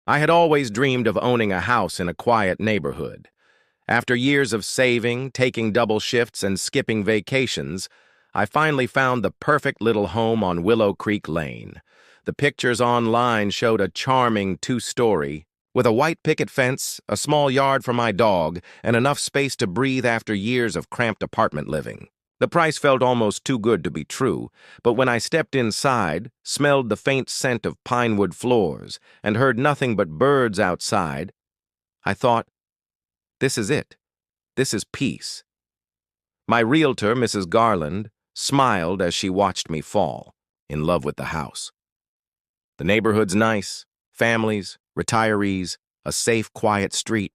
I had always dreamed of owning a house in a quiet neighborhood. After years of saving, taking double shifts, and skipping vacations, I finally found the perfect little home on Willow Creek Lane. The pictures online showed a charming two-story, with a white picket fence, a small yard for my dog, and enough space to breathe after years of cramped apartment living. The price felt almost too good to be true, but when I stepped inside, smelled the faint scent of pine wood floors, and heard nothing but birds outside, I thought, this is it. This is peace. My realtor, Mrs. Garland, smiled as she watched me fall, in love with the house. The neighborhood's nice, families, retirees, a safe, quiet street.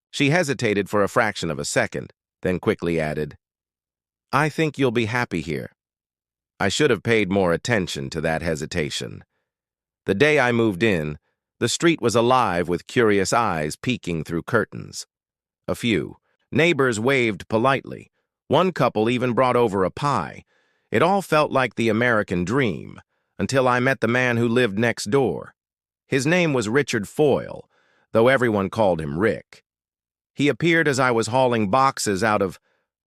She hesitated for a fraction of a second, then quickly added, I think you'll be happy here. I should have paid more attention to that hesitation. The day I moved in, the street was alive with curious eyes peeking through curtains. A few. Neighbors waved politely. One couple even brought over a pie. It all felt like the American dream, until I met the man who lived next door. His name was Richard Foyle, though everyone called him Rick. He appeared as I was hauling boxes out of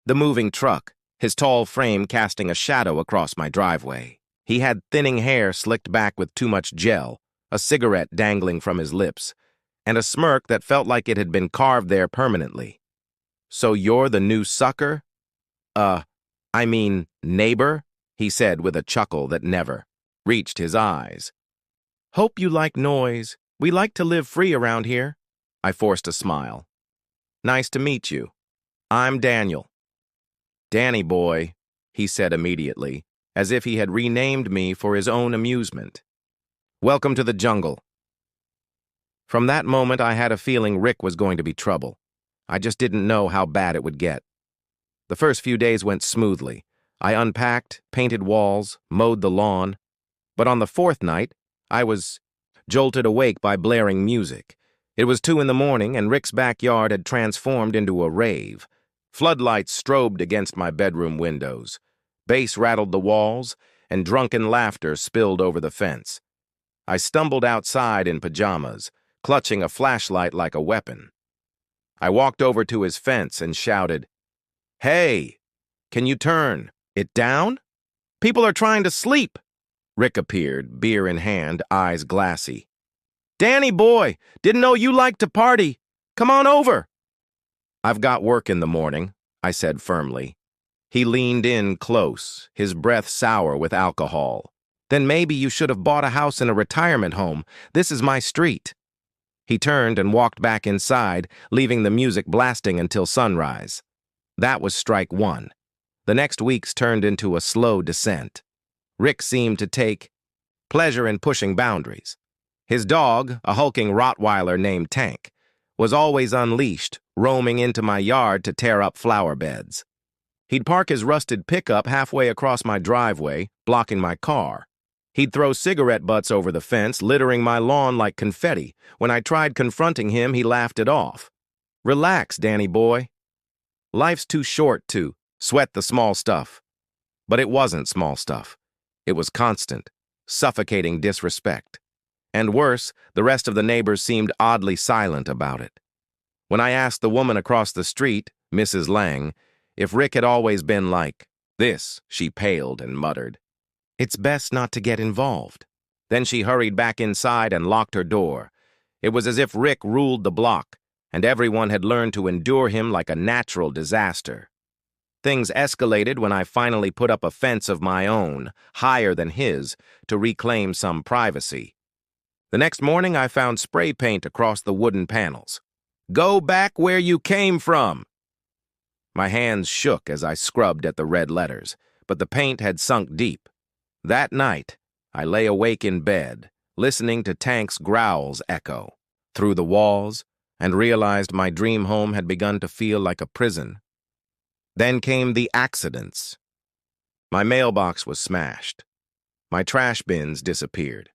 the moving truck, his tall frame casting a shadow across my driveway. He had thinning hair slicked back with too much gel, a cigarette dangling from his lips, and a smirk that felt like it had been carved there permanently. So you're the new sucker? Neighbor, he said with a chuckle that never reached his eyes. Hope you like noise. We like to live free around here. I forced a smile. Nice to meet you. I'm Daniel. Danny boy, he said immediately, as if he had renamed me for his own amusement. Welcome to the jungle. From that moment, I had a feeling Rick was going to be trouble. I just didn't know how bad it would get. The first few days went smoothly. I unpacked, painted walls, mowed the lawn. But on the fourth night, I was jolted awake by blaring music. It was 2 a.m, and Rick's backyard had transformed into a rave. Floodlights strobed against my bedroom windows. Bass rattled the walls, and drunken laughter spilled over the fence. I stumbled outside in pajamas, clutching a flashlight like a weapon. I walked over to his fence and shouted, Hey, can you turn it down? People are trying to sleep. Rick appeared, beer in hand, eyes glassy. Danny boy, didn't know you liked to party. Come on over. I've got work in the morning, I said firmly. He leaned in close, his breath sour with alcohol. Then maybe you should have bought a house in a retirement home. This is my street. He turned and walked back inside, leaving the music blasting until sunrise. That was strike one. The next weeks turned into a slow descent. Rick seemed to take pleasure in pushing boundaries. His dog, a hulking Rottweiler named Tank, was always unleashed, roaming into my yard to tear up flower beds. He'd park his rusted pickup halfway across my driveway, blocking my car. He'd throw cigarette butts over the fence, littering my lawn like confetti. When I tried confronting him, he laughed it off. Relax, Danny boy. Life's too short to sweat the small stuff. But it wasn't small stuff. It was constant, suffocating disrespect. And worse, the rest of the neighbors seemed oddly silent about it. When I asked the woman across the street, Mrs. Lang, if Rick had always been like this, she paled and muttered, It's best not to get involved. Then she hurried back inside and locked her door. It was as if Rick ruled the block, and everyone had learned to endure him like a natural disaster. Things escalated when I finally put up a fence of my own, higher than his, to reclaim some privacy. The next morning, I found spray paint across the wooden panels. Go back where you came from. My hands shook as I scrubbed at the red letters, but the paint had sunk deep. That night, I lay awake in bed, listening to Tank's growls echo through the walls, and realized my dream home had begun to feel like a prison. Then came the accidents. My mailbox was smashed. My trash bins disappeared,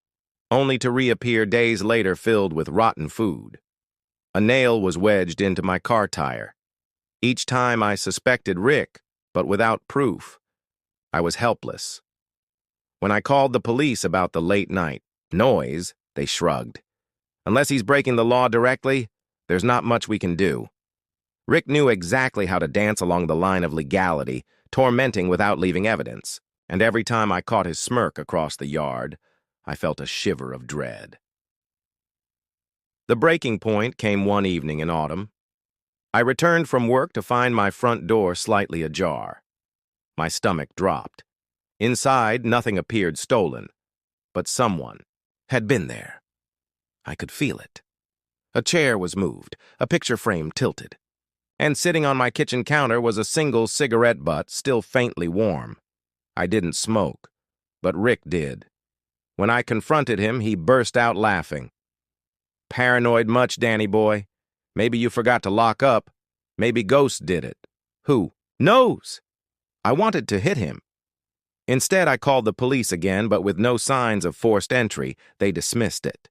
only to reappear days later filled with rotten food. A nail was wedged into my car tire. Each time I suspected Rick, but without proof. I was helpless. When I called the police about the late night noise, they shrugged. Unless he's breaking the law directly, there's not much we can do. Rick knew exactly how to dance along the line of legality, tormenting without leaving evidence, and every time I caught his smirk across the yard, I felt a shiver of dread. The breaking point came one evening in autumn. I returned from work to find my front door slightly ajar. My stomach dropped. Inside, nothing appeared stolen, but someone had been there. I could feel it. A chair was moved, a picture frame tilted, and sitting on my kitchen counter was a single cigarette butt still faintly warm. I didn't smoke, but Rick did. When I confronted him, he burst out laughing. "Paranoid much, Danny boy? Maybe you forgot to lock up. Maybe Ghost did it." "Who knows?" I wanted to hit him. Instead, I called the police again, but with no signs of forced entry, they dismissed it.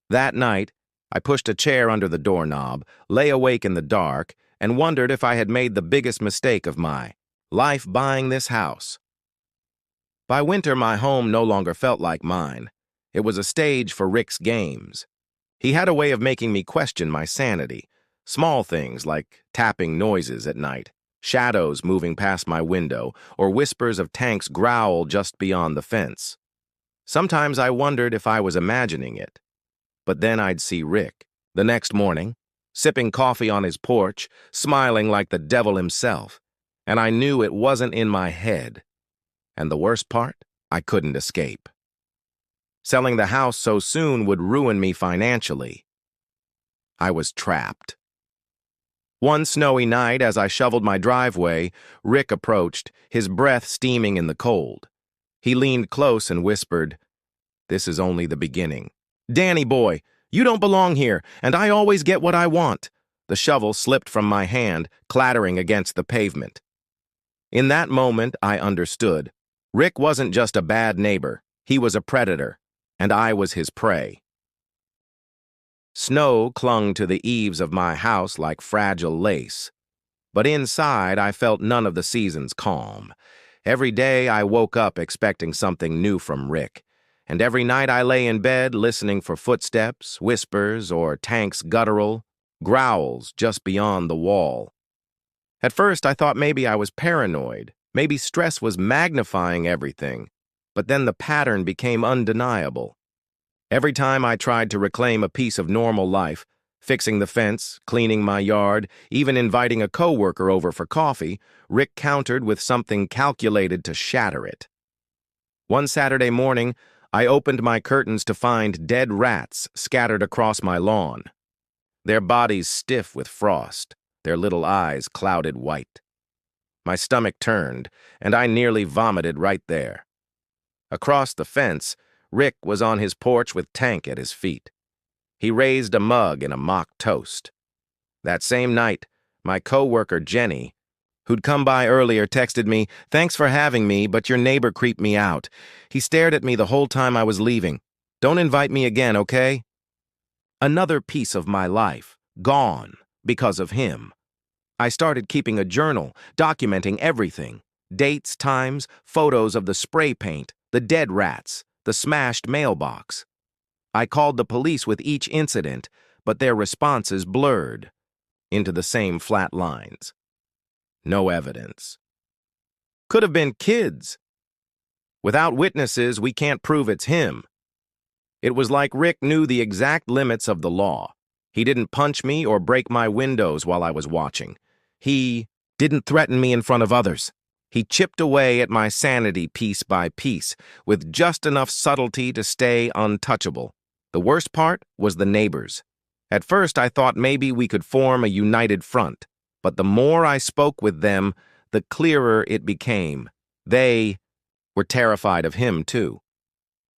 That night, I pushed a chair under the doorknob, lay awake in the dark, and wondered if I had made the biggest mistake of my life buying this house. By winter, my home no longer felt like mine. It was a stage for Rick's games. He had a way of making me question my sanity. Small things like tapping noises at night, shadows moving past my window, or whispers of Tank's growl just beyond the fence. Sometimes I wondered if I was imagining it. But then I'd see Rick, the next morning, sipping coffee on his porch, smiling like the devil himself, and I knew it wasn't in my head. And the worst part, I couldn't escape. Selling the house so soon would ruin me financially. I was trapped. One snowy night, as I shoveled my driveway, Rick approached, his breath steaming in the cold. He leaned close and whispered, "This is only the beginning. Danny boy, you don't belong here, and I always get what I want." The shovel slipped from my hand, clattering against the pavement. In that moment, I understood. Rick wasn't just a bad neighbor. He was a predator, and I was his prey. Snow clung to the eaves of my house like fragile lace. But inside, I felt none of the season's calm. Every day, I woke up expecting something new from Rick. And every night I lay in bed listening for footsteps, whispers, or Tank's guttural growls just beyond the wall. At first, I thought maybe I was paranoid. Maybe stress was magnifying everything. But then the pattern became undeniable. Every time I tried to reclaim a piece of normal life, fixing the fence, cleaning my yard, even inviting a coworker over for coffee, Rick countered with something calculated to shatter it. One Saturday morning, I opened my curtains to find dead rats scattered across my lawn. Their bodies stiff with frost, their little eyes clouded white. My stomach turned, and I nearly vomited right there. Across the fence, Rick was on his porch with Tank at his feet. He raised a mug in a mock toast. That same night, my coworker Jenny, who'd come by earlier, texted me, "Thanks for having me, but your neighbor creeped me out. He stared at me the whole time I was leaving. Don't invite me again, okay?" Another piece of my life, gone because of him. I started keeping a journal, documenting everything. Dates, times, photos of the spray paint, the dead rats, the smashed mailbox. I called the police with each incident, but their responses blurred into the same flat lines. No evidence. Could have been kids. Without witnesses, we can't prove it's him. It was like Rick knew the exact limits of the law. He didn't punch me or break my windows while I was watching. He didn't threaten me in front of others. He chipped away at my sanity piece by piece, with just enough subtlety to stay untouchable. The worst part was the neighbors. At first, I thought maybe we could form a united front. But the more I spoke with them, the clearer it became. They were terrified of him, too.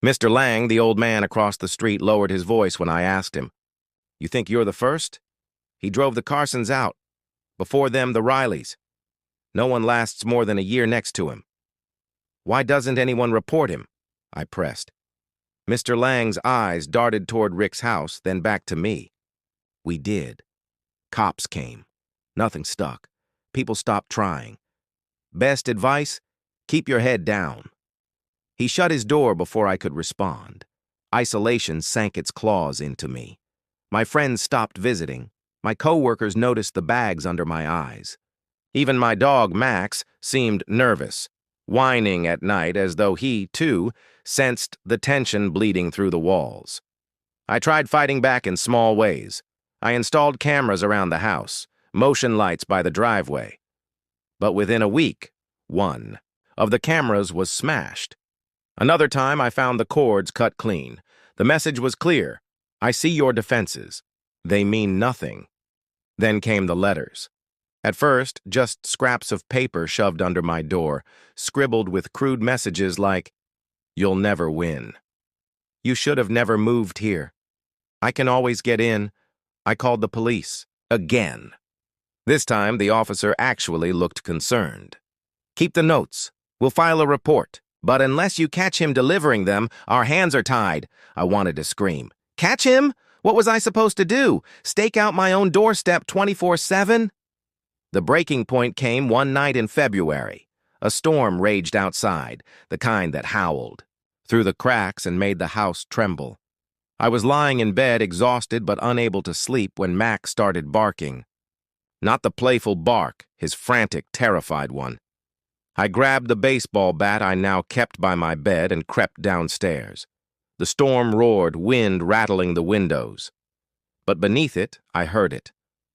Mr. Lang, the old man across the street, lowered his voice when I asked him, "You think you're the first?" "He drove the Carsons out. Before them, the Rileys. No one lasts more than a year next to him." "Why doesn't anyone report him?" I pressed. Mr. Lang's eyes darted toward Rick's house, then back to me. "We did. Cops came. Nothing stuck. People stopped trying. Best advice? Keep your head down." He shut his door before I could respond. Isolation sank its claws into me. My friends stopped visiting. My coworkers noticed the bags under my eyes. Even my dog, Max, seemed nervous, whining at night as though he, too, sensed the tension bleeding through the walls. I tried fighting back in small ways. I installed cameras around the house, motion lights by the driveway. But within a week, one of the cameras was smashed. Another time, I found the cords cut clean. The message was clear. I see your defenses. They mean nothing. Then came the letters. At first, just scraps of paper shoved under my door, scribbled with crude messages like, "You'll never win. You should have never moved here. I can always get in. I called the police. Again." This time, the officer actually looked concerned. "Keep the notes. We'll file a report. But unless you catch him delivering them, our hands are tied." I wanted to scream. Catch him? What was I supposed to do? Stake out my own doorstep 24/7? The breaking point came one night in February. A storm raged outside, the kind that howled through the cracks and made the house tremble. I was lying in bed, exhausted but unable to sleep, when Max started barking. Not the playful bark, his frantic, terrified one. I grabbed the baseball bat I now kept by my bed and crept downstairs. The storm roared, wind rattling the windows. But beneath it, I heard it.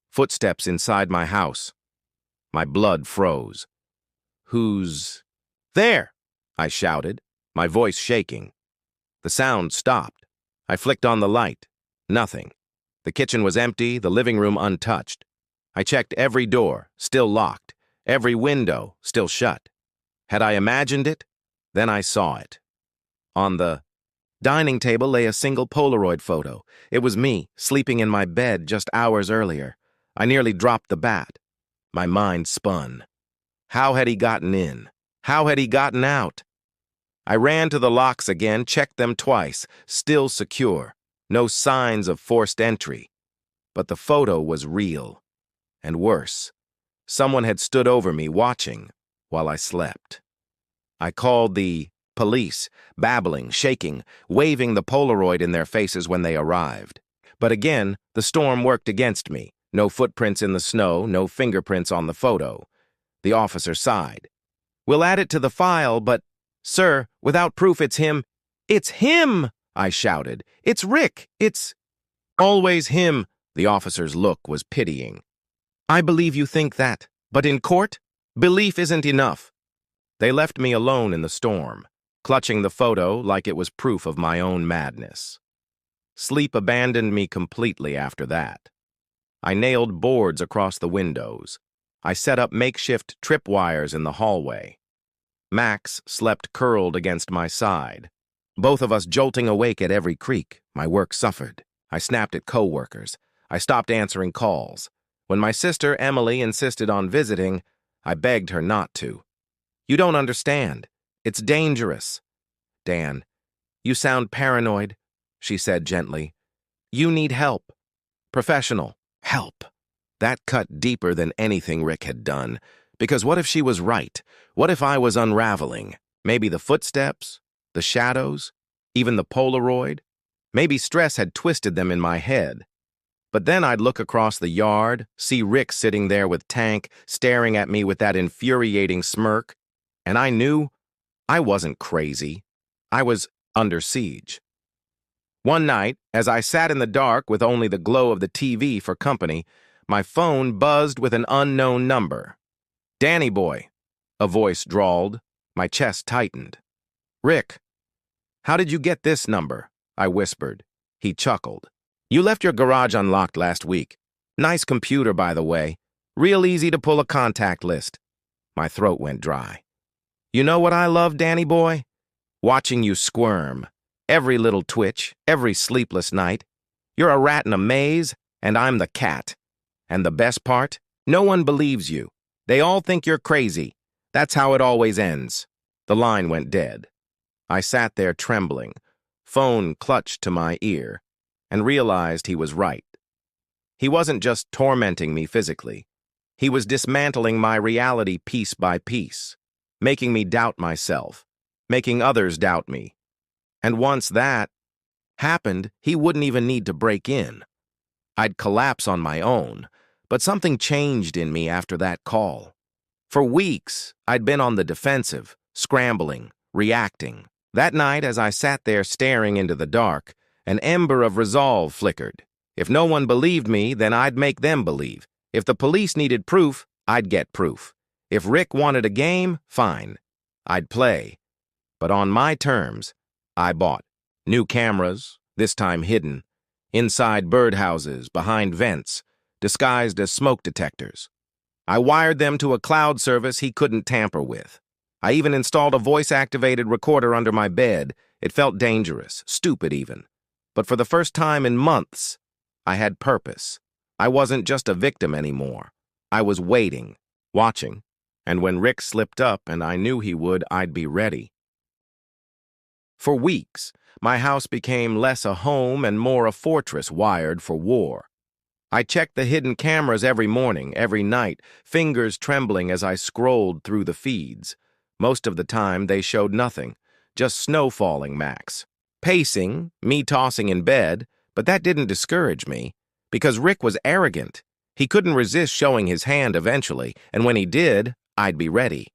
Footsteps inside my house. My blood froze. "Who's there?" I shouted, my voice shaking. The sound stopped. I flicked on the light. Nothing. The kitchen was empty, the living room untouched. I checked every door, still locked. Every window, still shut. Had I imagined it? Then I saw it. On the dining table lay a single Polaroid photo. It was me, sleeping in my bed just hours earlier. I nearly dropped the bat. My mind spun. How had he gotten in? How had he gotten out? I ran to the locks again, checked them twice, still secure. No signs of forced entry. But the photo was real. And worse, someone had stood over me watching while I slept. I called the police, babbling, shaking, waving the Polaroid in their faces when they arrived. But again, the storm worked against me. No footprints in the snow, no fingerprints on the photo. The officer sighed. "We'll add it to the file, but, sir, without proof it's him." "It's him!" I shouted. "It's Rick! It's always him!" The officer's look was pitying. "I believe you think that, but in court, belief isn't enough." They left me alone in the storm, clutching the photo like it was proof of my own madness. Sleep abandoned me completely after that. I nailed boards across the windows. I set up makeshift tripwires in the hallway. Max slept curled against my side. Both of us jolting awake at every creak. My work suffered. I snapped at coworkers. I stopped answering calls. When my sister, Emily, insisted on visiting, I begged her not to. "You don't understand. It's dangerous." "Dan, you sound paranoid," she said gently. "You need help. Professional help." That cut deeper than anything Rick had done. Because what if she was right? What if I was unraveling? Maybe the footsteps, the shadows, even the Polaroid? Maybe stress had twisted them in my head. But then I'd look across the yard, see Rick sitting there with Tank, staring at me with that infuriating smirk, and I knew I wasn't crazy. I was under siege. One night, as I sat in the dark with only the glow of the TV for company, my phone buzzed with an unknown number. "Danny boy," a voice drawled. My chest tightened. "Rick, how did you get this number?" I whispered. He chuckled. "You left your garage unlocked last week. Nice computer, by the way. Real easy to pull a contact list." My throat went dry. "You know what I love, Danny boy? Watching you squirm. Every little twitch, every sleepless night. You're a rat in a maze, and I'm the cat. And the best part? No one believes you. They all think you're crazy. That's how it always ends." The line went dead. I sat there trembling, phone clutched to my ear, and realized he was right. He wasn't just tormenting me physically. He was dismantling my reality piece by piece, making me doubt myself, making others doubt me. And once that, happened, he wouldn't even need to break in. I'd collapse on my own, but something changed in me after that call. For weeks, I'd been on the defensive, scrambling, reacting. That night, as I sat there staring into the dark, an ember of resolve flickered. If no one believed me, then I'd make them believe. If the police needed proof, I'd get proof. If Rick wanted a game, fine. I'd play. But on my terms, I bought new cameras, this time hidden, inside birdhouses, behind vents, disguised as smoke detectors. I wired them to a cloud service he couldn't tamper with. I even installed a voice-activated recorder under my bed. It felt dangerous, stupid even. But for the first time in months, I had purpose. I wasn't just a victim anymore. I was waiting, watching, and when Rick slipped up, and I knew he would, I'd be ready. For weeks, my house became less a home and more a fortress wired for war. I checked the hidden cameras every morning, every night, fingers trembling as I scrolled through the feeds. Most of the time, they showed nothing, just snow falling, max. Pacing, me tossing in bed, but that didn't discourage me, because Rick was arrogant. He couldn't resist showing his hand eventually, and when he did, I'd be ready.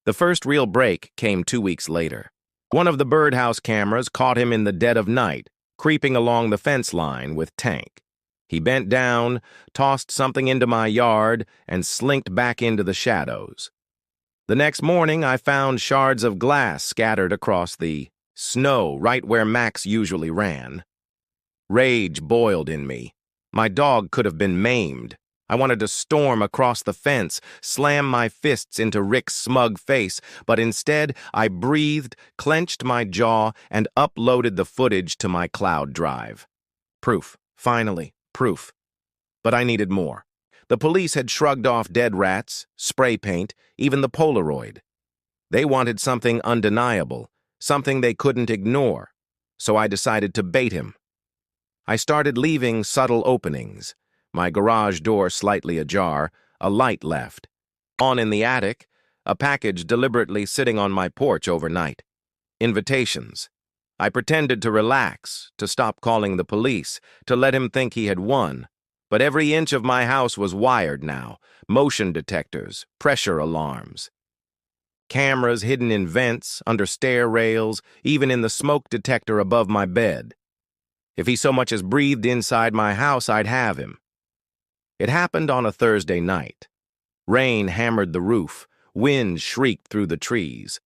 The first real break came 2 weeks later. One of the birdhouse cameras caught him in the dead of night, creeping along the fence line with Tank. He bent down, tossed something into my yard, and slinked back into the shadows. The next morning, I found shards of glass scattered across the snow right where Max usually ran. Rage boiled in me. My dog could have been maimed. I wanted to storm across the fence, slam my fists into Rick's smug face, but instead I breathed, clenched my jaw, and uploaded the footage to my cloud drive. Proof, finally. Proof. But I needed more. The police had shrugged off dead rats, spray paint, even the Polaroid. They wanted something undeniable, something they couldn't ignore, so I decided to bait him. I started leaving subtle openings, my garage door slightly ajar, a light left. On in the attic, a package deliberately sitting on my porch overnight. Invitations. I pretended to relax, to stop calling the police, to let him think he had won. But every inch of my house was wired now. Motion detectors, pressure alarms. Cameras hidden in vents, under stair rails, even in the smoke detector above my bed. If he so much as breathed inside my house, I'd have him. It happened on a Thursday night. Rain hammered the roof, wind shrieked through the trees.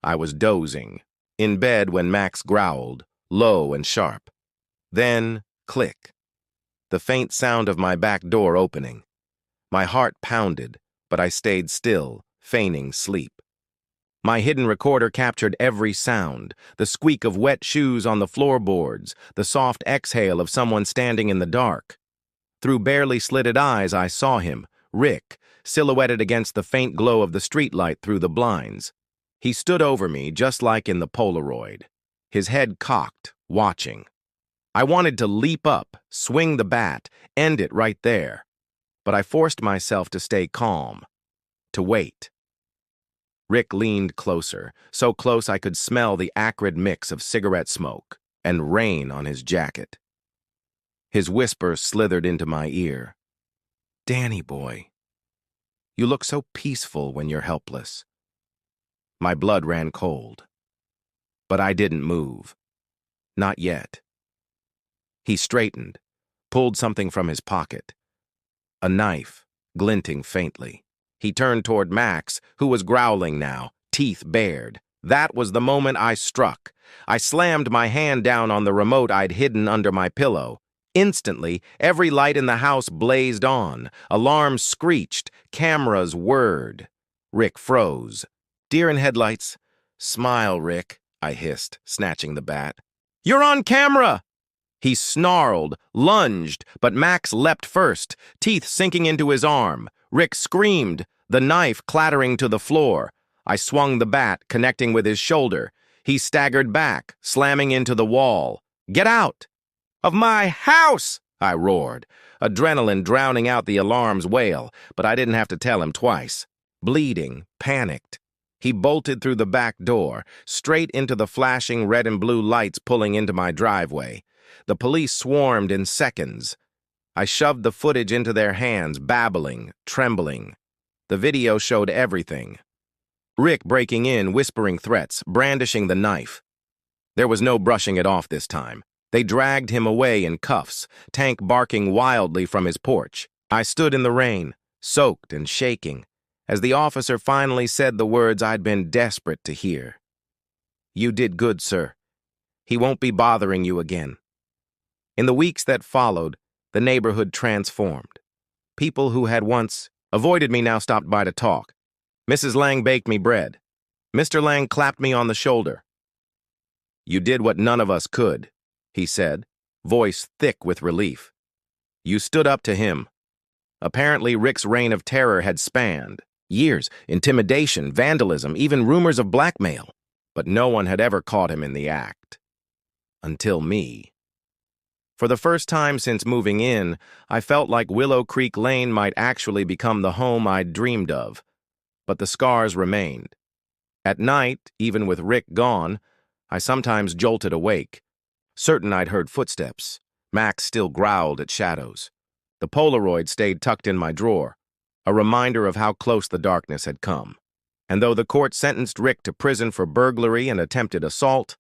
I was dozing, in bed when Max growled, low and sharp. Then, click. The faint sound of my back door opening. My heart pounded, but I stayed still, feigning sleep. My hidden recorder captured every sound, the squeak of wet shoes on the floorboards, the soft exhale of someone standing in the dark. Through barely slitted eyes, I saw him, Rick, silhouetted against the faint glow of the streetlight through the blinds. He stood over me, just like in the Polaroid, his head cocked, watching. I wanted to leap up, swing the bat, end it right there. But I forced myself to stay calm, to wait. Rick leaned closer, so close I could smell the acrid mix of cigarette smoke and rain on his jacket. His whisper slithered into my ear. "Danny boy, you look so peaceful when you're helpless." My blood ran cold. But I didn't move. Not yet. He straightened, pulled something from his pocket. A knife, glinting faintly. He turned toward Max, who was growling now, teeth bared. That was the moment I struck. I slammed my hand down on the remote I'd hidden under my pillow. Instantly, every light in the house blazed on. Alarms screeched, cameras whirred. Rick froze. "Deer in headlights." "Smile, Rick," I hissed, snatching the bat. "You're on camera!" He snarled, lunged, but Max leapt first, teeth sinking into his arm. Rick screamed, the knife clattering to the floor. I swung the bat, connecting with his shoulder. He staggered back, slamming into the wall. "Get out!" "Of my house!" I roared, adrenaline drowning out the alarm's wail, but I didn't have to tell him twice. Bleeding, panicked. He bolted through the back door, straight into the flashing red and blue lights pulling into my driveway. The police swarmed in seconds. I shoved the footage into their hands, babbling, trembling. The video showed everything. Rick breaking in, whispering threats, brandishing the knife. There was no brushing it off this time. They dragged him away in cuffs, Tank barking wildly from his porch. I stood in the rain, soaked and shaking, as the officer finally said the words I'd been desperate to hear. "You did good, sir. He won't be bothering you again." In the weeks that followed, the neighborhood transformed. People who had once avoided me now stopped by to talk. Mrs. Lang baked me bread. Mr. Lang clapped me on the shoulder. "You did what none of us could," he said, voice thick with relief. "You stood up to him." Apparently, Rick's reign of terror had spanned years, intimidation, vandalism, even rumors of blackmail. But no one had ever caught him in the act. Until me. For the first time since moving in, I felt like Willow Creek Lane might actually become the home I'd dreamed of. But the scars remained. At night, even with Rick gone, I sometimes jolted awake, certain I'd heard footsteps. Max still growled at shadows. The Polaroid stayed tucked in my drawer, a reminder of how close the darkness had come. And though the court sentenced Rick to prison for burglary and attempted assault,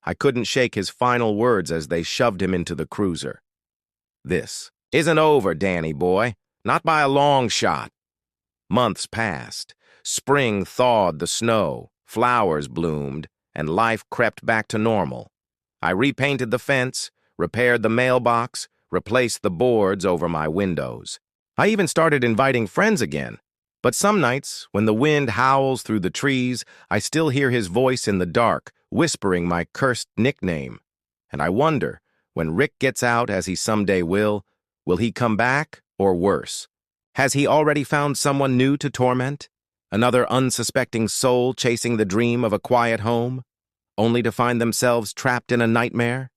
I couldn't shake his final words as they shoved him into the cruiser. "This isn't over, Danny boy. Not by a long shot." Months passed. Spring thawed the snow, flowers bloomed, and life crept back to normal. I repainted the fence, repaired the mailbox, replaced the boards over my windows. I even started inviting friends again. But some nights, when the wind howls through the trees, I still hear his voice in the dark, whispering my cursed nickname. And I wonder, when Rick gets out, as he someday will he come back, or worse? Has he already found someone new to torment? Another unsuspecting soul chasing the dream of a quiet home, only to find themselves trapped in a nightmare?